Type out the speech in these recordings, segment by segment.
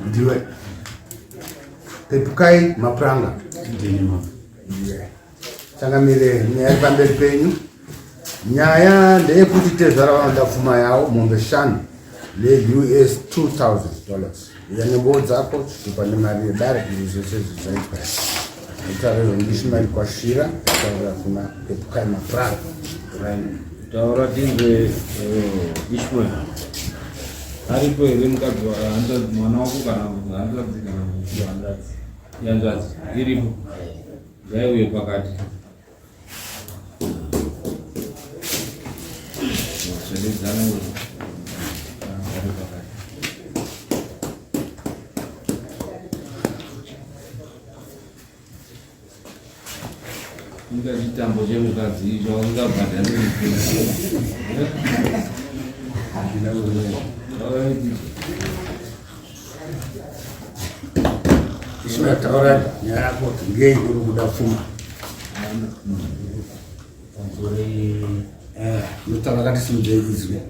ndiwe pepukai mapranga ndinima changamire nyaya pamberi penyu. Nyaya ndeyekuti tezvara vanoda pfuma yawo mombe 5 le$US $2,000 yanembo dzako chipa nemari yedare kuti zvese zvichaitwa itauriro ndishimari kwashira taurira kuna pepukai mapranga taura tinge Ishmael aripo here mukadzi mwana wako kana hanzvadzi kana yanzvadzi iripo ngaiuye pakati svededzana ari pakati inga chitambo chemukadzi icho ungabhadhani ishimataura nyaya yako kuti ngei uri kuda pfuma notava kati simudzeidzwe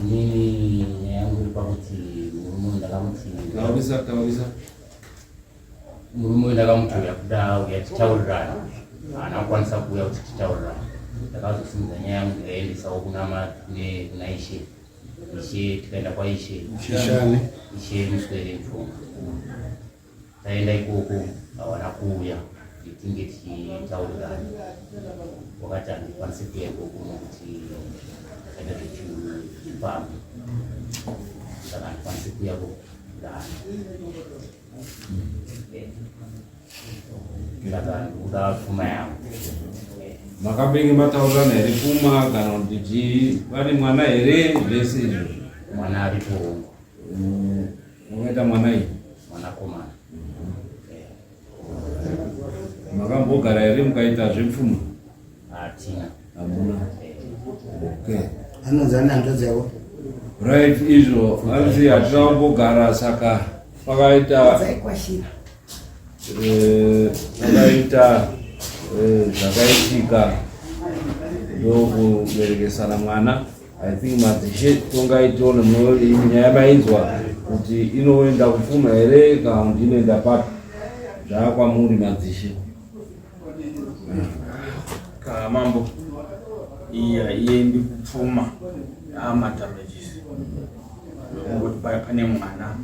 ni yangu pakuti murume ndakamutuya kuda uya tichaurirana anakwanisa kuuya kuti tichaurirana ndakazosimudza nyaya yangu ndikaendesawo kuna ishe tikaenda kwaishe ishe muswere mfunga taenda ikoko hawana kuuya kuti tinge tichitaurirana wakati handikwanisi kuya ikoko nokuti takaita zvechifambi saka handikwanisi kuya kudana saka ndikuda pfuma yangu. Makabenge mataurirana here pfuma kana kuti pane mwana here zvese izvo? Mwana aripo. Makaita mwana iyi? Mwanakomana. Makambogara here mukaita zvepfuma? Hatina. Hamuna. Okay. Anonzi ane hanzvadzi yavo? Right, izvo hanzi hatina kumbogara saka pakaita zvakaitika ndokuberekesana mwana. I think madzishe tongaitiona nyaya mainzwa kuti inoenda kupfuma here kana kuti inoenda papi zvaakwamuri madzishe. Mambo iendi kupfuma amadamages ngokuti pane mwana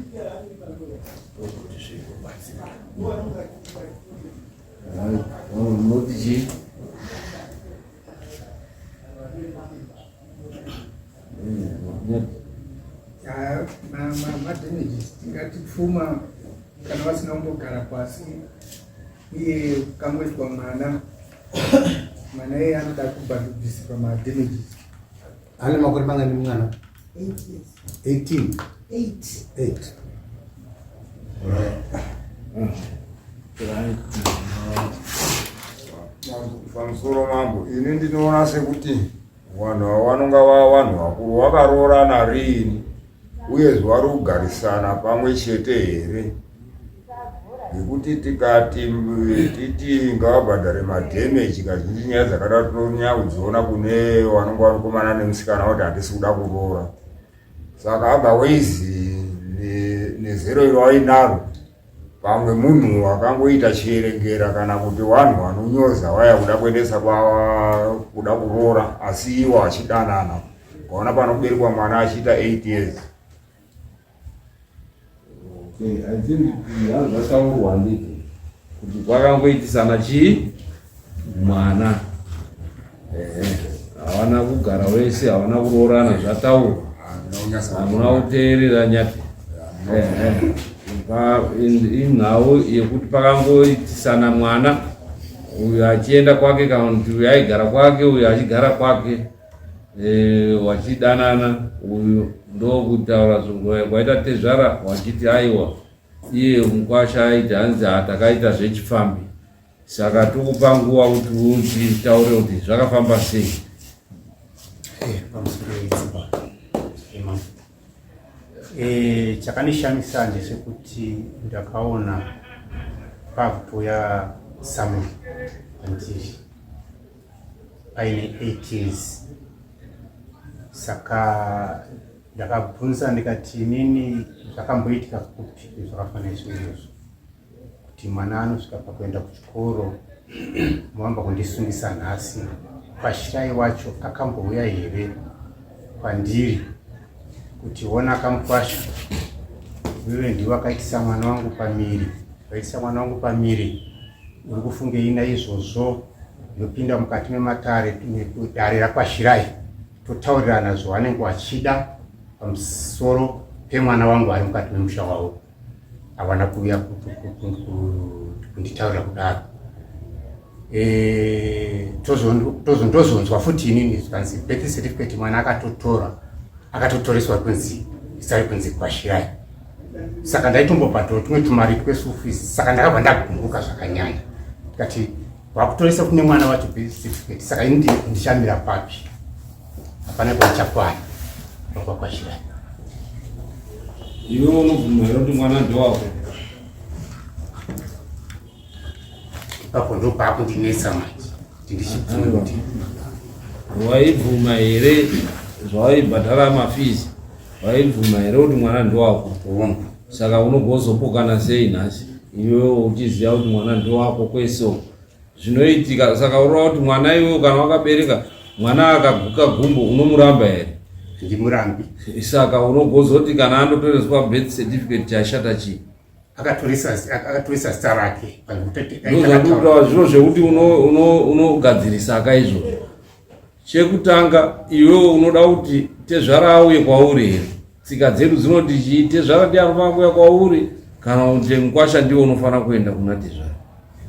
ndokuti zvikubatsira notiji madamages tingati pfuma kana vasina kumbogara pasi iye kangoiswa mwana iye anoda kubhandubhisirwa madamages. Ane makore mangani mwana? 18. 8. Pamusoro mambo ini ndinoona sekuti vanhu ava vanonga vava vanhu vakuru vakaroorana riini uye zuva rokugarisana pamwe chete here, ngekuti tikati titi ngavabhadhare madhemeji kazhinji nyaya dzakada tinonyanya kudziona kune vanonga vanokomana nemusikana kuti handisi kuda kuroora. Saka otherwise nezero iro ainaro pamwe munhu akangoita chierengera kana kuti vanhu vanonyoza vaya kuda kuendesa kuda kuroora asi iwo achidanana kwaona panoberekwa mwana achiita 8 years. I think zvataurwa ndiki kuti kwakangoitisana chii mwana havana kugara wese havana kuroorana zvataurwa hamuna kuteerera nyati inhau yekuti pakangoitisana mwana uyu achienda kwake kana kuti uyu aigara kwake uyu achigara kwake wachidanana uyu ndokutaura zunguva kwaita tezvara wachiti aiwa iye mukwasha aiti hanzi hatakaita zvechifambi saka tokupa nguva kuti uchitaure kuti zvakafamba sei. Chakanishamisa ndechekuti ndakaona pabvu ya Samuel Antishi aine 8 years. Saka ndakabvunza ndikati inini zvakamboitika kupi zvakafanana izvozvo kuti mwana anosvika pakuenda kuchikoro moamba kundisungisa nhasi. Kwashirai wacho akambouya here kwandiri kuti ona akamupasha, wewe ndiwe akaitisa mwana wangu pamiri, akaitisa mwana wangu pamiri, uri kufungei naizvozvo? Ndopinda mukati mematare dare rakwashirai totaurirana zvavanenge vachida pamusoro pemwana wangu ari mukati memusha wavo. Havana kuuya kunditaurira kudaro. Ndozonzwa futi inini zvikanzi birth certificate mwana akatotoreswa kunzi isari kunzi kwashirai. Saka ndaitombobhadhara tumwe tumari tweschool fees. Saka ndakabva ndagumbuka zvakanyanya tikati wakutoresa kune mwana wacho birth certificate. Saka ini ndichamira papi? Hapana kwachakwana kwashirai. Iwe unobvuma here kuti mwana ndowako? Ipapo ndo paakundinetsa manje kuti ndichibvuma kuti waibvuma here zvawaibhadhara mafizi? Waibvuma here kuti mwana ndowako? Saka unogozopokana sei nhasi iwe uchiziva kuti mwana ndowako kwese zvinoitika? Saka urova kuti mwana iwe kana wakabereka mwana akaguka gumbo unomuramba here? Ndimurambi. Saka unogozoti kana andotoreswa birth certificate chashata chii? Akatoresa zita rake. Ndozvandikutaura zviro zvekuti unogadzirisa akaizvozvo. Chekutanga iwe unoda kuti tezvara auye kwauri here? Tsika dzedu dzinoti chii? Tezvara ndiye anofanira kuuya kwauri kana kuti mukwasha ndiwe unofanira kuenda kuna tezvara?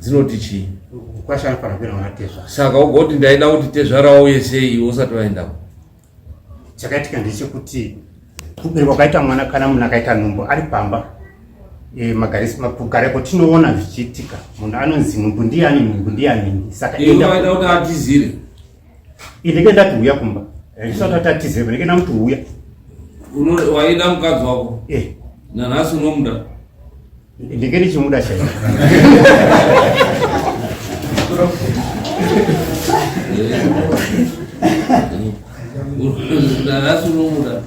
Dzinoti chii? Mukwasha anofanira kuenda kuna tezvara. Saka ugoti ndaida kuti tezvara auye sei iwe usati waendako? Chakaitika ndechekuti kubereka kwaita mwana kana munhu akaita nhumbu ari pamba, kugareko tinoona zvichiitika. Munhu anonzi nhumbu ndiani, nhumbu ndiani. Saka iwe waida kuti atizire? Ndenge ndati uya kumba. Ndisati atizire, ndenge ndamuti uya. Waida mukadzi wako? Nanhasi unomuda? Ndenge ndichimuda chaizvo. Nanhasi unomuda?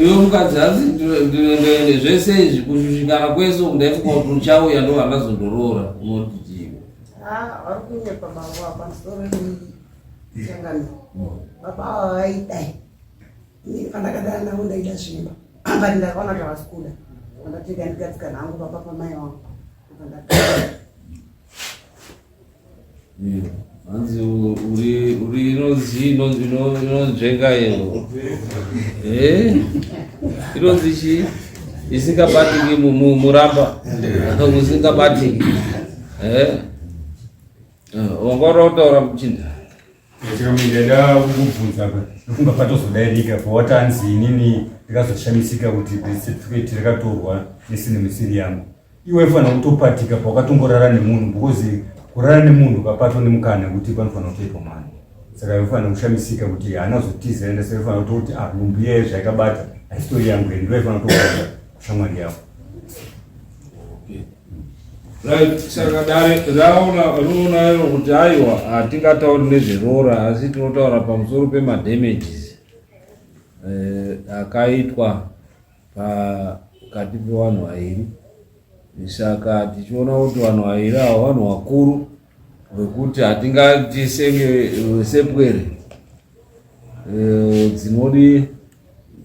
Iwe mukadzi asi zvese izvi kushushikana kwese kundaituka kuti uchauya ndo handazondoroora unoti chiwe? Vari kunyepa baba pamusoro nesangano. Baba vaidai pandakadana navo ndaida zvimba but ndakaona kuti havasi kuda. Ndatega ndigadzikana hangu baba pamai vangu. Hanzi uri inonzvenga iyo. Inonzi chii? Isingabatiki muramba. Usingabatiki. Wangora kutaura muchinda. Ndida kukubvunza kunga patozodairika pawatanzi inini ndikazoshamisika kuti birth certificate rakatorwa nesinemirisiri yangu. Iwe fana kutopatika pawakatomborara nemunhu because kurara nemunhu kapato nemukana kuti panofanira kutoitwa mwana. Saka iwe kushamisika kuti haana zotiza ende saka iwe kuti nhumbu iye zvakabata haisitori yangu ende iwe kutokuona kushamwari yako. Right, saka dare rinoona kuti aiwa hatingatauri nezverora asi tinotaura pamusoro pemadamages akaitwa pakati pevanhu vairi. Saka tichiona kuti vanhu vairi ava vanhu vakuru vekuti hatingati sepwere dzinodi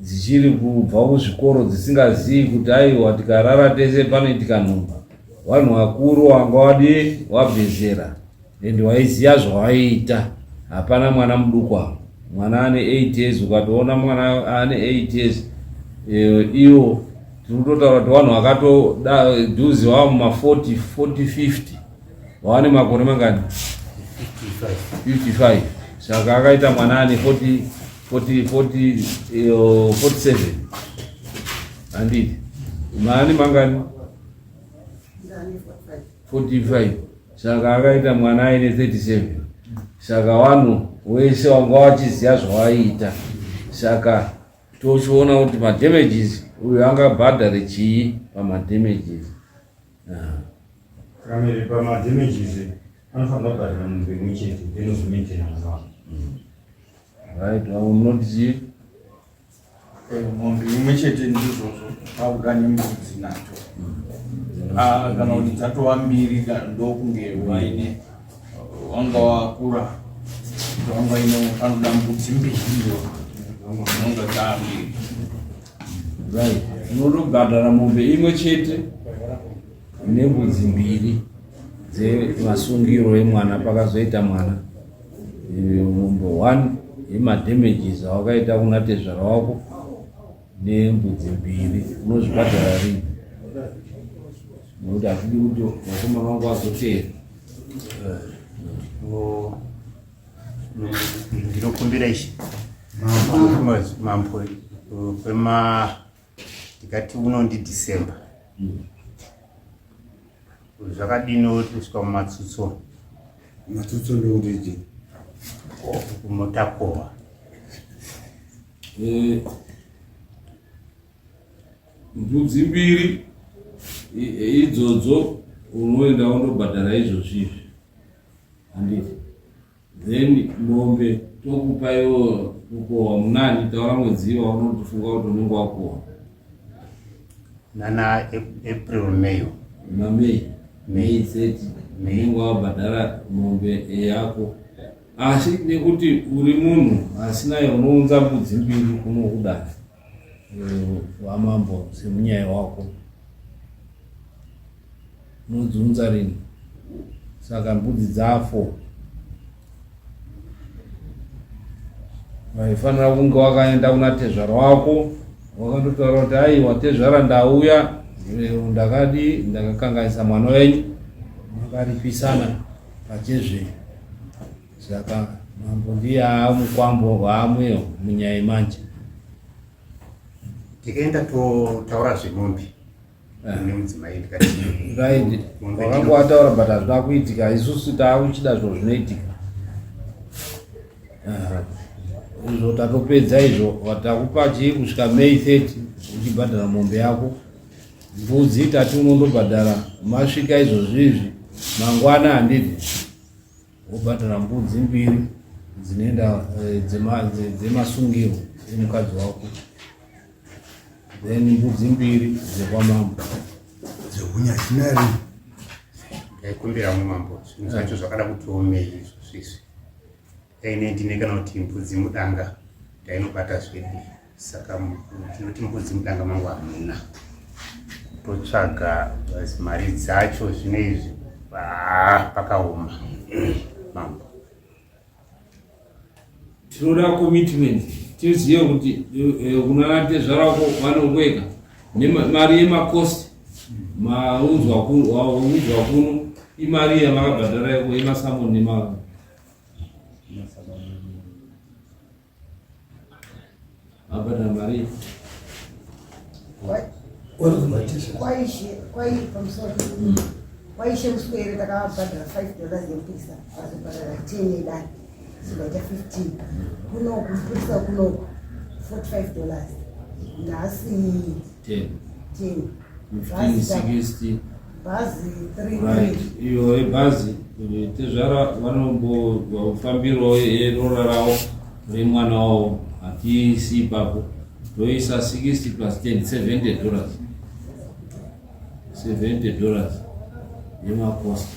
dzichiri kubva kuzvikoro dzisingazivi kuti aiwa tikarara tese panoitika nhumba. Vanhu vakuru vanga wabvezera ende waiziva zvawaiita. Hapana mwana muduku avo. Mwana ane 8 years ukatoona mwana ane 8 years iwo tinototaura kuti vanhu vakatodhuzi vava muma40 50 vane makore mangani 55. Saka akaita mwana ane 47 handiti mani mangani 45. Saka akaita mwana aine 37. Saka vanhu wese vanga vachiziva zvawaiita. Saka tochiona kuti madamages uyu angabhadhare chii pamadamages. Kamere pamadamages anofanira kubhadhara munhu pemwe chete enozomaintaina mwana wake. Right, unoti mombe imwe chete ndizvozvo pauda nembudzi nacho. Kana kuti dzatova mbiri ndokunge vaine wanga wakura wanga ine panoda mbudzi mbiri nonga dzambiri. right, unotobhadhara mombe imwe chete nembudzi mbiri dzemasungiro emwana pakazoita mwana. Mombe 1 yemadamages awakaita kuna tezvara wako nembudzi mbiri unozvibhadhara rini? Nokuti hatidi kuti vakomana vangu vazoteera. Ndinokumbira ichi mambo ndikati uno ndiDecember zvakadini kusvika mumatsutso ndekuti unotakohwa mbudzi mbiri idzodzo unoenda undobhadhara izvozvizvi handiti. Then mombe tokupa iwo kukohwa munani, taura mwedzi waunotifunga kuti unenge wakohwa. nana April May May 30 unenge wabhadhara mombe yako. Asi nekuti uri munhu asinaye unounza mbudzi mbiri kunokudana wamambo semunyaya wako unodziunza rini? Saka mbudzi dzafo waifanira kunge wakaenda kuna tezvara wako wakandotaura kuti aiwa tezvara ndauya ndakakanganisa mwana wenyu, makaripisana pachezve. Saka mambo ndiye amukwambo hwaamweyo munyaya imanje. tikaenda totaura zvemombe nemudzimai ndikati right, wakanga wataura but hazvina kuitika, isusu taakuchida zvo zvinoitika. Izvo tatopedza izvo, watakupa chii kusvika May 30 uchibhadhara mombe yako. Mbudzi tati unondobhadhara masvika izvozvizvi mangwana handiti wobhadhara mbudzi mbiri dzinoenda dzemasungiro emukadzi wako, then mbudzi mbiri dzekwamambo dzekunyachinari. ndaikumbira mumambo zvinhu zvacho zvakada kutiomei izvozvizvi aine ndine kana kuti mbudzi mudanga ndainobata zvedi. Saka tinoti mbudzi mudanga mangu hamuna totsvaga mari dzacho zvine izvi pakaoma. Mambo tinoda commitment, tizive kuti kuna tezvara wako vanokweka nemari yemakosti maunzwa kuno imari yamakabhadhara yako yemasamoni nemava abhadhara mari kwaishe muswere takabhadhara $5 yempisa azobhadhara 10 yedani zikaita 15 kunoku mpisa kunoku $45 nhasi 10 1560 bhazi 3 right. Iyo ebhazi tezvara vanombofambirawo erora ravo remwana wavo hatiisi ipapo, toisa 60 plus 10 $70 yemakosta.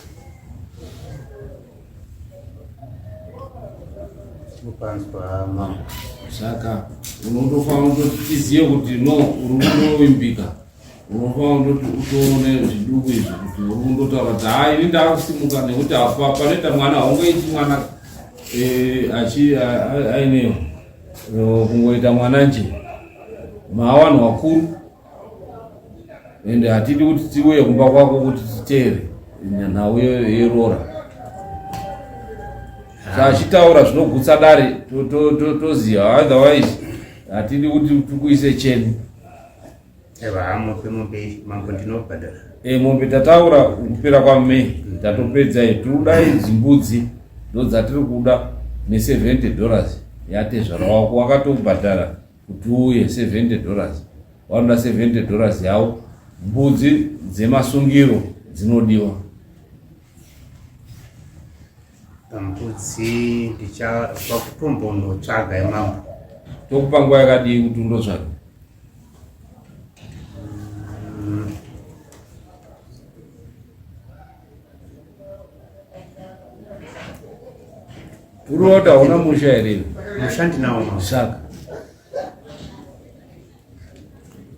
tinopanzwa mambo. Saka unotofanira kuti tizive kuti no uri kundovimbika, unofanira kuti utoone zviduku izvi kuti uri kundotaura kuti hai ini ndakusimuka nekuti panoita mwana haungoiti mwana ainewo kungoita mwana nje maawanhu wakuru, ende hatidi kuti tiuye kumba kwako kuti titere nhau yerora. Achitaura zvinogutsa dare toziva, otherwise hatidi kuti tikuise cheni. Mambo ndinobhadhara Mombe tataura kupera kwaMei tatopedza toda idzi mbudzi ndodzatiri kuda ne$70 yatezvara wako wakatobhadhara kuti uye $70 wanoda $70 yavo. Mbudzi dzemasungiro dzinodiwa. mbudzi ndichava kutombonotsvaga yemambo. Tokupa nguva yakadii kuti undotsvaga? Urota hauna musha here? Musha ndinawo. Saka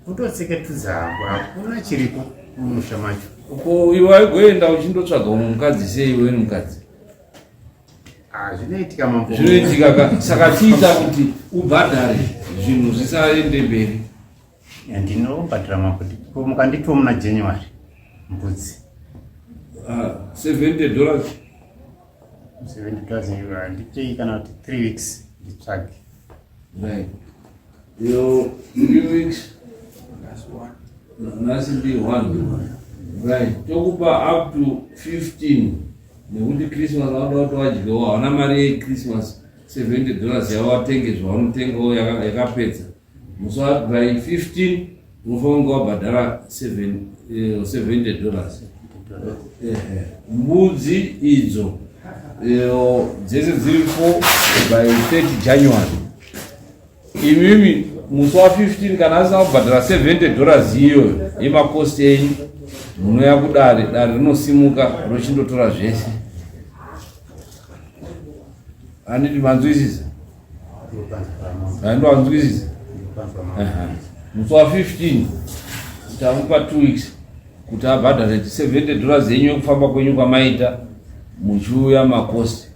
kutotseketudza hangu, hakuna chiripo mumusha macho. uko iwe waigoenda uchindotsvaga umwe mukadzi sei iwe ni mukadzi? Zvinoitika mambo. Zvinoitika saka tiita kuti ubhadhare zvinhu zvisaende mberi. Ndinobhadhara mambo mukanditiwo muna January mbudzi. $70. $70 nditei kana kuti 3 weeks nditsvage. Right. Yo 3 weeks. Nasi ndi 1. Right. Tokupa up to 15. Nekuti Christmas wanoda kuti wadyiwa, hauna mari yeChristmas. $70 yawatenge zvaunotengao yakapedza. Muswadai 15 unofanira wabhadhara $70. Mbudzi idzo dzese dziri 4 by 30 January. Imimi musi wa 15 kana asina kubhadhara $70 iyoyo yemakosti enyu, munoya kudare, dare rinosimuka rochindotora zvese. Handiti manzwisisa? Hando anzwisisa? Musi wa 15 tamupa 2 weeks kuti abhadhare $70 enyu yekufamba kwenyu kwamaita muchiuya makosti.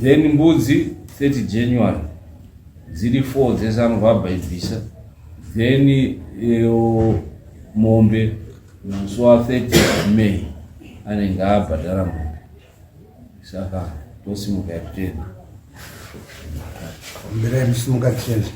Then mbudzi 30 January dziri 4 dzese anobva abhaibhisa. Then mombe musi wa 30 May anenge abhadhara mombe. Saka tosimuka yekutenda. Mbere msimuka tenda.